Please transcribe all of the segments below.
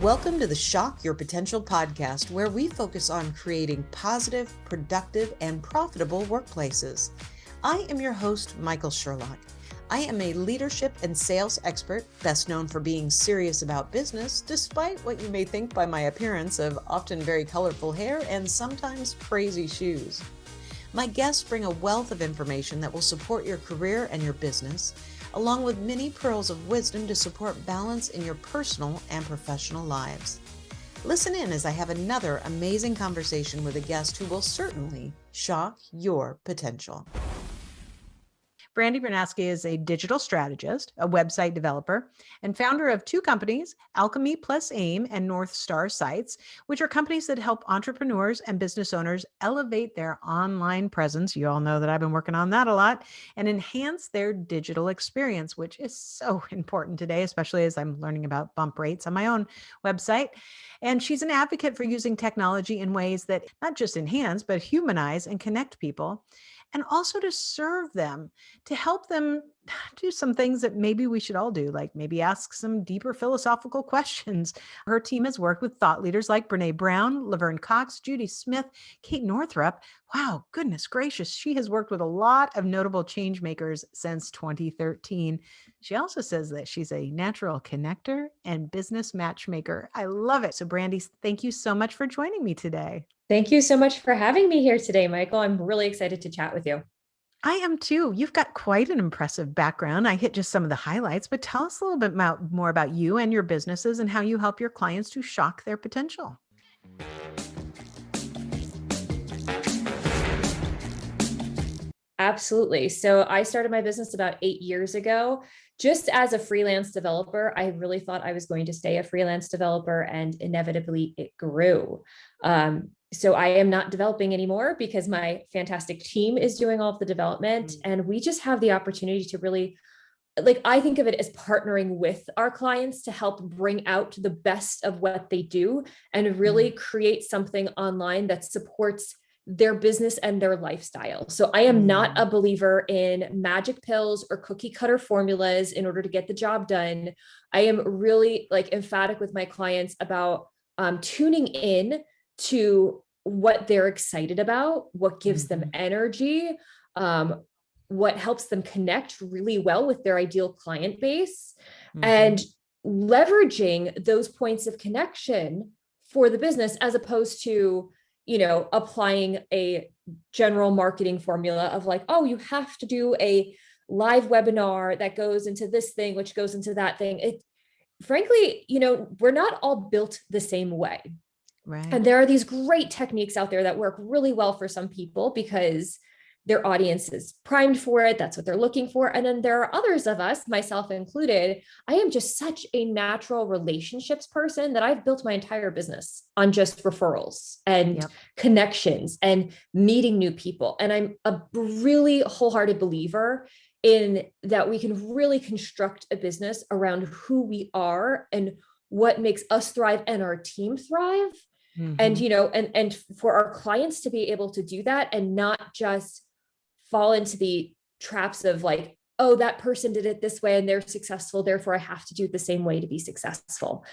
Welcome to the Shock Your Potential podcast, where we focus on creating positive, productive, and profitable workplaces. I am your host, Michael Sherlock. I am a leadership and sales expert, best known for being serious about business, despite what you may think by my appearance of often very colorful hair and sometimes crazy shoes. My guests bring a wealth of information that will support your career and your business, along with many pearls of wisdom to support balance in your personal and professional lives. Listen in as I have another amazing conversation with a guest who will certainly shock your potential. Brandi Bernoskie is a digital strategist, a website developer, and founder of two companies, Alchemy Plus Aim and North Star Sites, which are companies that help entrepreneurs and business owners elevate their online presence. You all know that I've been working on that a lot, and enhance their digital experience, which is so important today, especially as I'm learning about bump rates on my own website. And she's an advocate for using technology in ways that not just enhance, but humanize and connect people, and also to serve them, to help them do some things that maybe we should all do, like maybe ask some deeper philosophical questions. Her team has worked with thought leaders like Brene Brown, Laverne Cox, Judy Smith, Kate Northrup. Wow, goodness gracious. She has worked with a lot of notable change makers since 2013. She also says that she's a natural connector and business matchmaker. I love it. So Brandi, thank you so much for joining me today. Thank you so much for having me here today, Michael. I'm really excited to chat with you. I am too. You've got quite an impressive background. I hit just some of the highlights, but tell us a little bit more about you and your businesses and how you help your clients to shock their potential. Absolutely. So I started my business about 8 years ago. Just as a freelance developer, I really thought I was going to stay a freelance developer, and inevitably it grew. So I am not developing anymore because my fantastic team is doing all of the development, and we just have the opportunity to really, like, I think of it as partnering with our clients to help bring out the best of what they do and really create something online that supports their business and their lifestyle. So I am not a believer in magic pills or cookie cutter formulas in order to get the job done. I am really emphatic with my clients about tuning in to what they're excited about, what gives them energy, what helps them connect really well with their ideal client base, and leveraging those points of connection for the business, as opposed to applying a general marketing formula of like, oh, you have to do a live webinar that goes into this thing, which goes into that thing. Frankly, we're not all built the same way. Right. And there are these great techniques out there that work really well for some people because their audience is primed for it. That's what they're looking for. And then there are others of us, myself included. I am just such a natural relationships person that I've built my entire business on just referrals and connections and meeting new people. And I'm a really wholehearted believer in that we can really construct a business around who we are and what makes us thrive and our team thrive. And, and for our clients to be able to do that and not just fall into the traps of like, oh, that person did it this way and they're successful, therefore I have to do it the same way to be successful.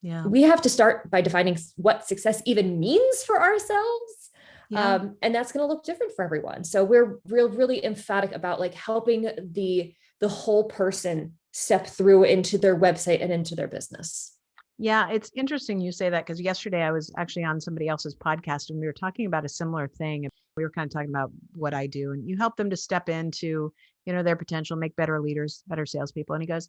Yeah. We have to start by defining what success even means for ourselves. Yeah. And that's going to look different for everyone. So we're really emphatic about like helping the whole person step through into their website and into their business. Yeah, it's interesting you say that, because yesterday I was actually on somebody else's podcast and we were talking about a similar thing. And we were kind of talking about what I do, and you help them to step into, their potential, make better leaders, better salespeople. And he goes,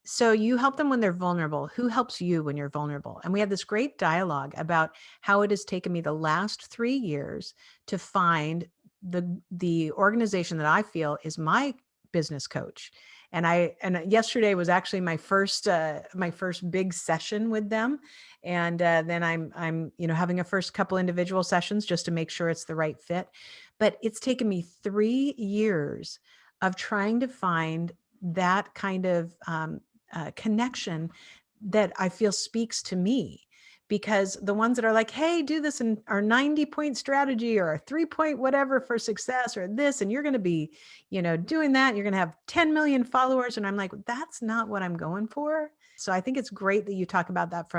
so you help them when they're vulnerable. Who helps you when you're vulnerable? And we had this great dialogue about how it has taken me the last 3 years to find the organization that I feel is my business coach. And yesterday was actually my first big session with them. And then I'm having a first couple individual sessions just to make sure it's the right fit. But it's taken me 3 years of trying to find that kind of connection that I feel speaks to me. Because the ones that are like, hey, do this in our 90-point strategy or a 3-point whatever for success or this, and you're going to be, doing that. You're going to have 10 million followers. And I'm like, that's not what I'm going for. So I think it's great that you talk about that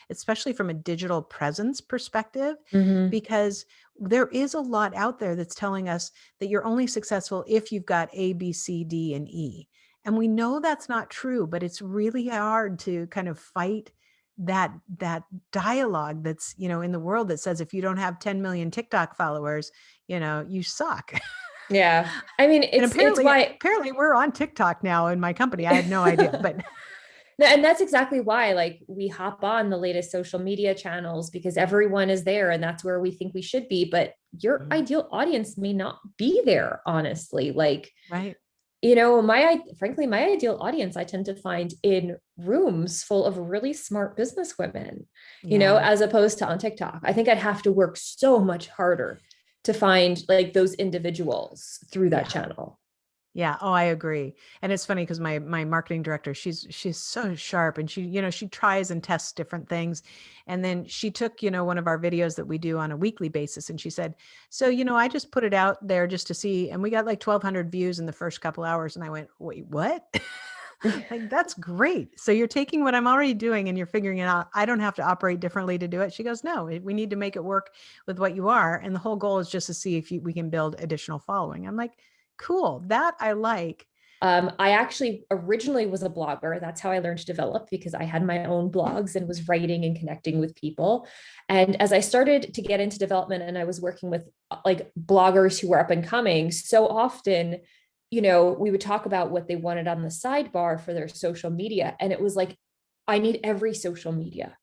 especially from a digital presence perspective, Mhm. because there is a lot out there that's telling us that you're only successful if you've got A, B, C, D, and E. And we know that's not true, but it's really hard to kind of fight that dialogue that's, in the world that says, if you don't have 10 million TikTok followers, you suck. Yeah. I mean, And it's why. apparently we're on TikTok now in my company. I had no idea, but No, and that's exactly why, like, we hop on the latest social media channels because everyone is there and that's where we think we should be. But your ideal audience may not be there, honestly. Like, right. frankly, my ideal audience, I tend to find in rooms full of really smart business women, Yeah. as opposed to on TikTok. I think I'd have to work so much harder to find like those individuals through that Yeah. channel. Yeah. Oh, I agree. And it's funny because my marketing director, she's so sharp, and she tries and tests different things. And then she took, one of our videos that we do on a weekly basis, and she said, so, I just put it out there just to see, and we got like 1,200 views in the first couple hours. And I went, wait, what? Like, that's great. So you're taking what I'm already doing and you're figuring it out. I don't have to operate differently to do it. She goes, no, we need to make it work with what you are. And the whole goal is just to see if we can build additional following. I'm like, cool. That I like. I actually originally was a blogger. That's how I learned to develop, because I had my own blogs and was writing and connecting with people. And as I started to get into development and I was working with like bloggers who were up and coming, so often, we would talk about what they wanted on the sidebar for their social media. And it was like, I need every social media.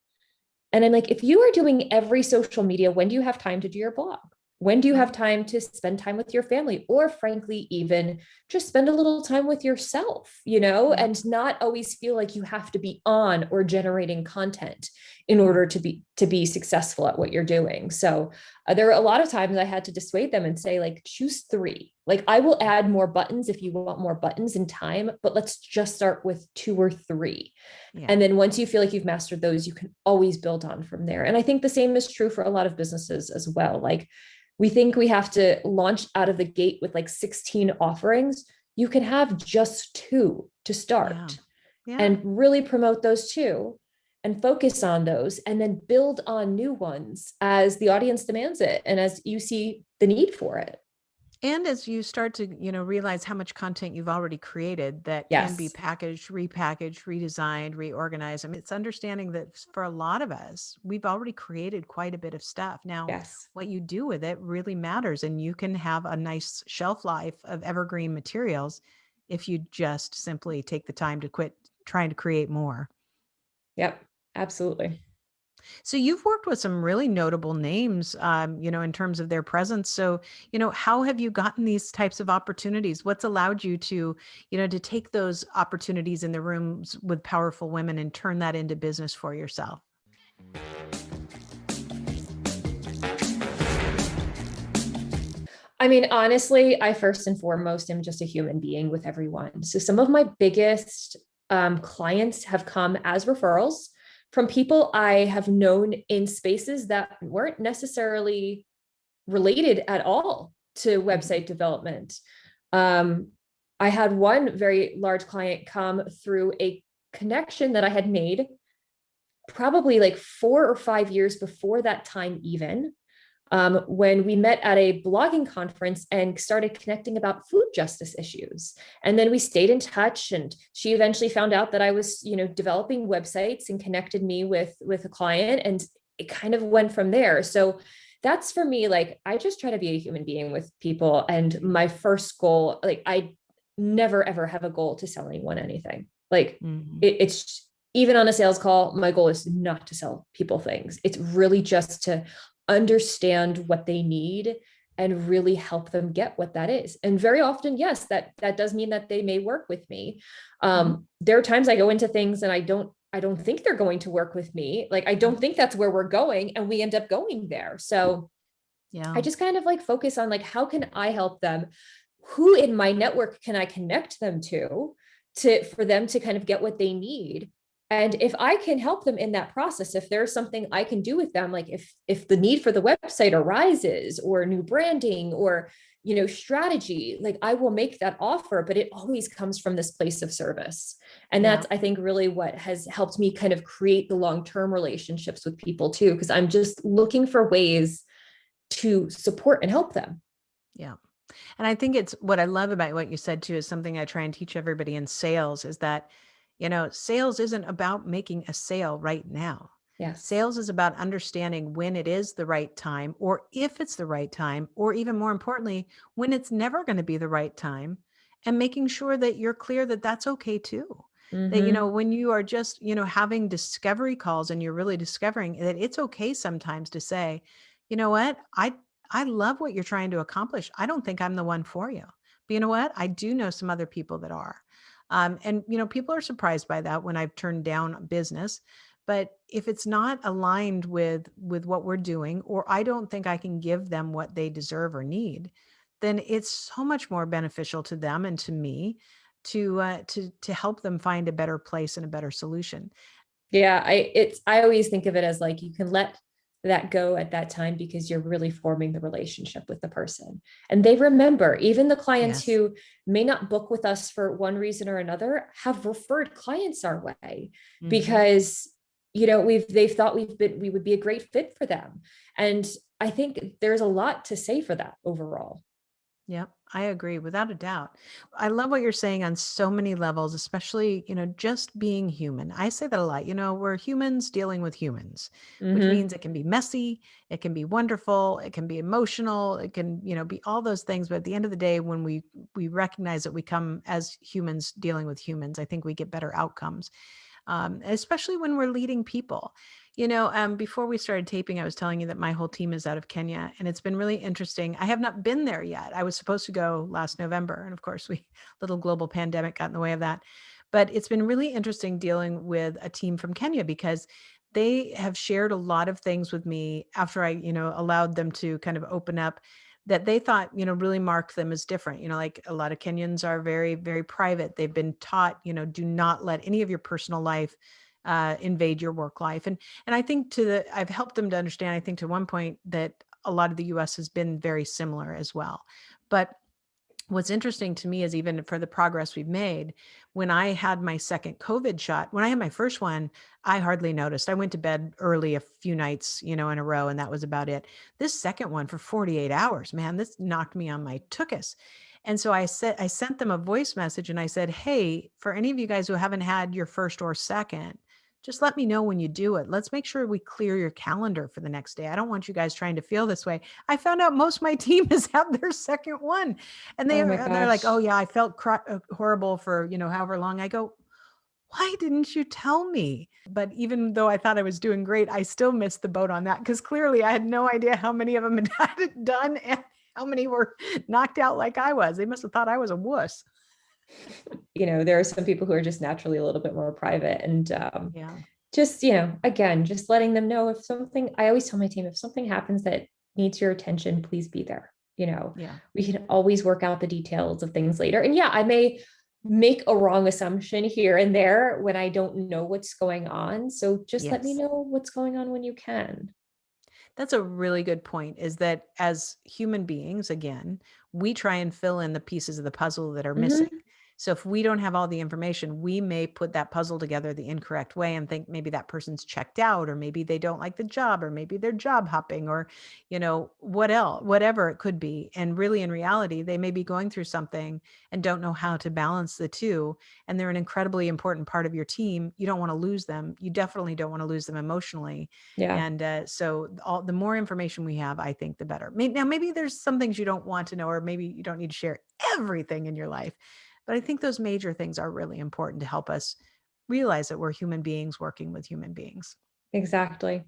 And I'm like, if you are doing every social media, when do you have time to do your blog? When do you have Right. time to spend time with your family, or frankly, even just spend a little time with yourself, Yeah. and not always feel like you have to be on or generating content in order to be successful at what you're doing. So there were a lot of times I had to dissuade them and say, like, choose three. Like, I will add more buttons if you want more buttons in time, but let's just start with two or three. Yeah. And then once you feel like you've mastered those, you can always build on from there. And I think the same is true for a lot of businesses as well. Like, we think we have to launch out of the gate with like 16 offerings. You can have just two to start, Yeah. and really promote those two and focus on those, and then build on new ones as the audience demands it and as you see the need for it. And as you start to, realize how much content you've already created that can be Yes. packaged, repackaged, redesigned, reorganized. I mean, it's understanding that for a lot of us, we've already created quite a bit of stuff. Now, Yes. what you do with it really matters, and you can have a nice shelf life of evergreen materials if you just simply take the time to quit trying to create more. Yep. Absolutely. So you've worked with some really notable names, in terms of their presence. So, how have you gotten these types of opportunities? What's allowed you to take those opportunities in the rooms with powerful women and turn that into business for yourself? I mean, honestly, I first and foremost am just a human being with everyone. So some of my biggest clients have come as referrals from people I have known in spaces that weren't necessarily related at all to Mhm. website development. Um, I had one very large client come through a connection that I had made probably like 4 or 5 years before that time, even when we met at a blogging conference and started connecting about food justice issues. And then we stayed in touch, and she eventually found out that I was, developing websites and connected me with a client, and it kind of went from there. So that's for me, like, I just try to be a human being with people. And my first goal, like, I never ever have a goal to sell anyone anything. Like, Mhm. it's even on a sales call, my goal is not to sell people things. It's really just to understand what they need and really help them get what that is. And very often, yes, that does mean that they may work with me. Mhm. There are times I go into things and I don't think they're going to work with me. Like, I don't Uh-huh. think that's where we're going, and we end up going there. So I Yeah. just kind of like focus on, like, how can I help them? Who in my network can I connect them to for them to kind of get what they need? And if I can help them in that process, if there's something I can do with them, like if the need for the website arises, or new branding, or strategy, like I will make that offer, but it always comes from this place of service. And Yeah. that's, I think, really what has helped me kind of create the long-term relationships with people too, because I'm just looking for ways to support and help them. Yeah. And I think it's what I love about what you said too is something I try and teach everybody in sales is that, sales isn't about making a sale right now. Yes. Sales is about understanding when it is the right time, or if it's the right time, or even more importantly, when it's never going to be the right time, and making sure that you're clear that that's okay too. That, Mm-hmm. when you are just, having discovery calls and you're really discovering that it's okay sometimes to say, you know what, I love what you're trying to accomplish. I don't think I'm the one for you. But you know what? I do know some other people that are. And people are surprised by that when I've turned down business. But if it's not aligned with what we're doing, or I don't think I can give them what they deserve or need, then it's so much more beneficial to them and to me to help them find a better place and a better solution. Yeah, I always think of it as like you can let that go at that time because you're really forming the relationship with the person. And they remember, even the clients Yes. who may not book with us for one reason or another have referred clients our way Hmm. because they've thought we would be a great fit for them. And I think there's a lot to say for that overall. Yep, I agree without a doubt. I love what you're saying on so many levels, especially, just being human. I say that a lot. We're humans dealing with humans, which Mm-hmm. means it can be messy, it can be wonderful, it can be emotional, it can, be all those things. But at the end of the day, when we recognize that we come as humans dealing with humans, I think we get better outcomes, especially when we're leading people. Before we started taping, I was telling you that my whole team is out of Kenya, and it's been really interesting. I have not been there yet. I was supposed to go last November, and of course, little global pandemic got in the way of that. But it's been really interesting dealing with a team from Kenya because they have shared a lot of things with me after I, allowed them to kind of open up that they thought, really marked them as different. Like a lot of Kenyans are very, very private. They've been taught, do not let any of your personal life invade your work life. And I think I've helped them to understand, I think to one point that a lot of the US has been very similar as well. But what's interesting to me is even for the progress we've made, when I had my second COVID shot, when I had my first one, I hardly noticed. I went to bed early a few nights, in a row, and that was about it. This second one for 48 hours, man, this knocked me on my tuchus. And so I sent them a voice message and I said, hey, for any of you guys who haven't had your first or second, just let me know when you do it. Let's make sure we clear your calendar for the next day. I don't want you guys trying to feel this way. I found out most of my team has had their second one. And Oh my they're like, oh gosh. yeah, I felt horrible for, however long. I go, why didn't you tell me? But even though I thought I was doing great, I still missed the boat on that because clearly I had no idea how many of them had had it done and how many were knocked out like I was. They must have thought I was a wuss. There are some people who are just naturally a little bit more private and Yeah. just, again, just letting them know if something, I always tell my team, if something happens that needs your attention, please be there. Yeah. We can always work out the details of things later. And yeah, I may make a wrong assumption here and there when I don't know what's going on. So just let me Yes. know what's going on when you can. That's a really good point, is that as human beings, again, we try and fill in the pieces of the puzzle that are missing. Mhm. So if we don't have all the information, we may put that puzzle together the incorrect way and think maybe that person's checked out, or maybe they don't like the job, or maybe they're job hopping, or, whatever it could be. And really, in reality, they may be going through something and don't know how to balance the two. And they're an incredibly important part of your team. You don't want to lose them. You definitely don't want to lose them emotionally. Yeah, And so the more information we have, I think the better. Maybe there's some things you don't want to know, or maybe you don't need to share everything in your life. But I think those major things are really important to help us realize that we're human beings working with human beings. exactly.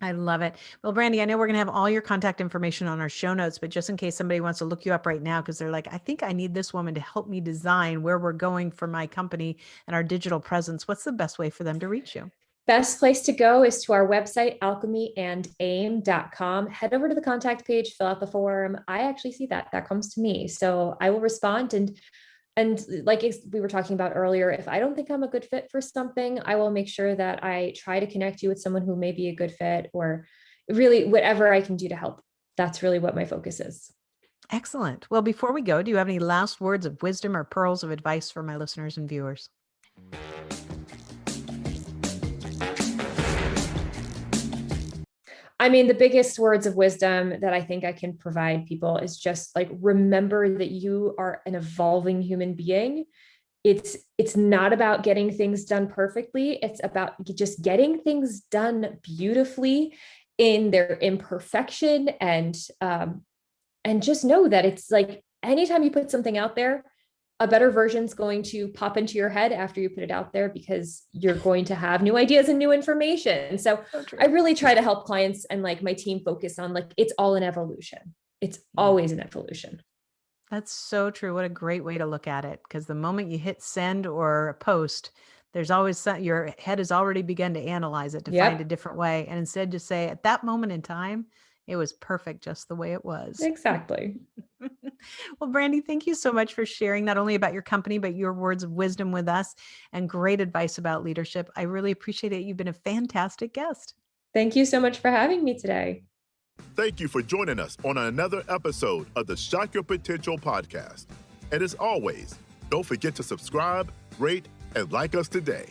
I love it. Well, Brandi, I know we're going to have all your contact information on our show notes, but just in case somebody wants to look you up right now, because they're like, I think I need this woman to help me design where we're going for my company and our digital presence, what's the best way for them to reach you? Best place to go is to our website, alchemyandaim.com. Head over to the contact page, fill out the form. I actually see that comes to me. So I will respond. And like we were talking about earlier, if I don't think I'm a good fit for something, I will make sure that I try to connect you with someone who may be a good fit, or really whatever I can do to help. That's really what my focus is. Excellent. Well, before we go, do you have any last words of wisdom or pearls of advice for my listeners and viewers? I mean, the biggest words of wisdom that I think I can provide people is just like, remember that you are an evolving human being. It's not about getting things done perfectly. It's about just getting things done beautifully in their imperfection. And just know that it's like, anytime you put something out there, a better version is going to pop into your head after you put it out there, because you're going to have new ideas and new information. So I really try to help clients and like my team focus on like, it's all an evolution. It's always an evolution. That's so true. What a great way to look at it. Because the moment you hit send or post, there's always your head has already begun to analyze it to find a different way. And instead just say at that moment in time, it was perfect just the way it was. Exactly. Well, Brandi, thank you so much for sharing not only about your company, but your words of wisdom with us and great advice about leadership. I really appreciate it. You've been a fantastic guest. Thank you so much for having me today. Thank you for joining us on another episode of the Shock Your Potential podcast. And as always, don't forget to subscribe, rate, and like us today.